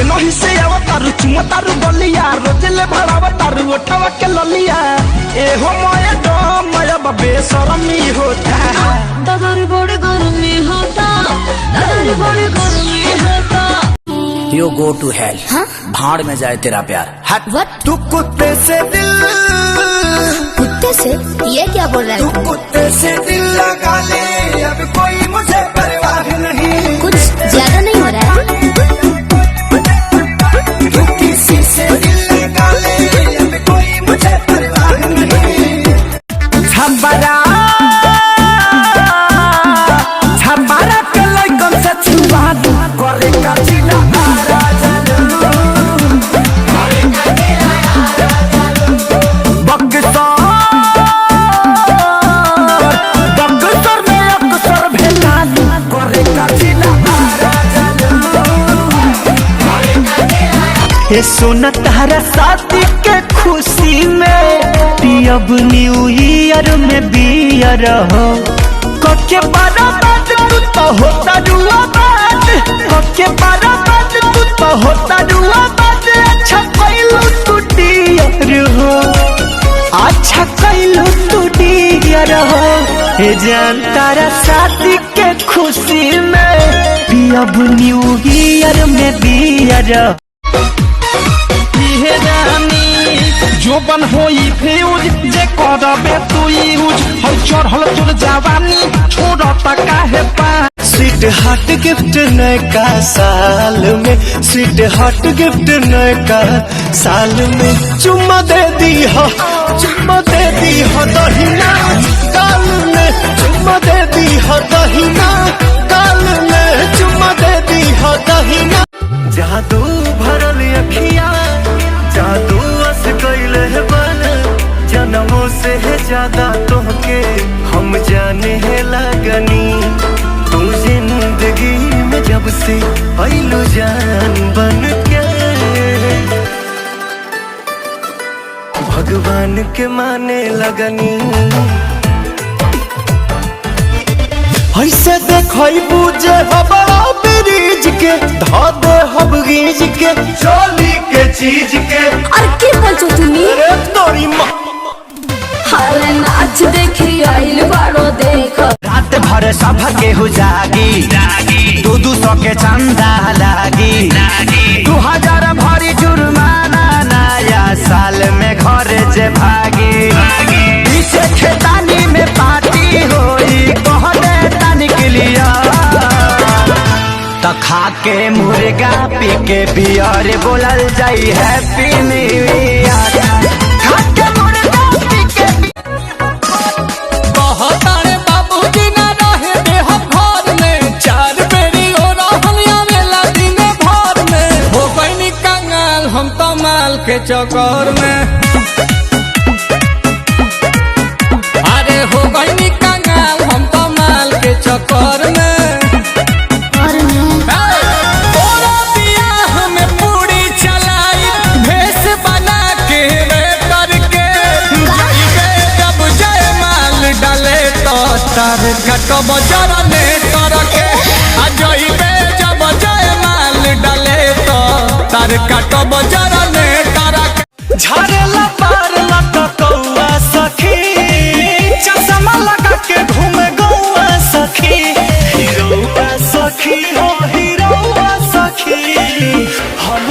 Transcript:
के नहीं से आवतारू चुमतारू बलिया रोजले भड़ावतारू उठावा के ललिया ए हो मोए दो मोया बबे शरमी होता दादारी बड़ी गर्मी होता दादारी बड़ी गर्मी होता। You go to hell। हाँ? भाड़ में जाए तेरा प्यार। हट। What? तू कुत्ते से दिल कुत्ते से ये क्या बोल रहा है? तू कुत्ते से दिल लगा ले अब कोई मुझे परवाह नहीं। कुछ ज्यादा नहीं हो रहा है? तू किसी से दिल लगा ले अब कोई मुझे परवाह नहीं। छबरा छबरा के लइकन से छुआ दू करे का चिला ये सोना तारा शादी के खुशी में पियब न्यू ईयर में बियर हो कके बराबर तू तो होता रुआ बात कके बराबर तू तो होता रुआ बात अच्छा कैलू तू डियर हो अच्छा कैलू तू डियर हो ये जान तारा शादी के खुशी में पियब न्यू ईयर में बियर जो बन होई फ्यूज जे करबे तू यूज हम चढ़ल तोर जवानी छोड़ता काहे पा स्वीट हार्ट गिफ्ट नयका साल में स्वीट हार्ट गिफ्ट नयका साल में चुम्मा दे दी हो दहिना गाल में चुम्मा दे दी हो दहिना गाल में चुम्मा दे दी हो दहिना जादू भरल अखियां जादू अस कैले बन जन्मों से है ज्यादा तोहके हम जाने है लगनी तू जिंदगी में जब से आइलू जान बन के भगवान के माने लगनी ऐसे देखई बुझे हबड़ा ब्रिज के धा दे हब गीज के चोली के चीज के और की बोलছো তুমি? अरे तोरी माँ अरे नाच देखी आइल बारो देखो रात भर सब के हो जागी 200 के चंदा लागी 2000 भरी जुर्माना नया साल में घर जे भागी पीछे खेतानी में पार्टी होई कहने तानी के लिया तो खा के मुर्गा पी के बियर बोलल जाई हैप्पी न्यू ईयर खा के मुर्गा पी के कहतारे बाबूजी ना रहे दे हम घर में 4 बेरी हो रहलिया मेला दिन भर में हो गईनी कंगाल हम तो माल के चक्कर में अरे हो गईनी कंगाल हम तो माल के चक्कर में तोरा बियाह में पूरी चलाई भेष बना के रे करके जाइबे जब जय माल डाले तो तार घटब जरने करके आ जाइबे जब जय माल डाले तो तार घटब जरने करके झारेला पार लगा कौआ सखी चश्मा लगा के घूमे गौआ सखी हीरोआ सखी हो हीरोआ सखी हम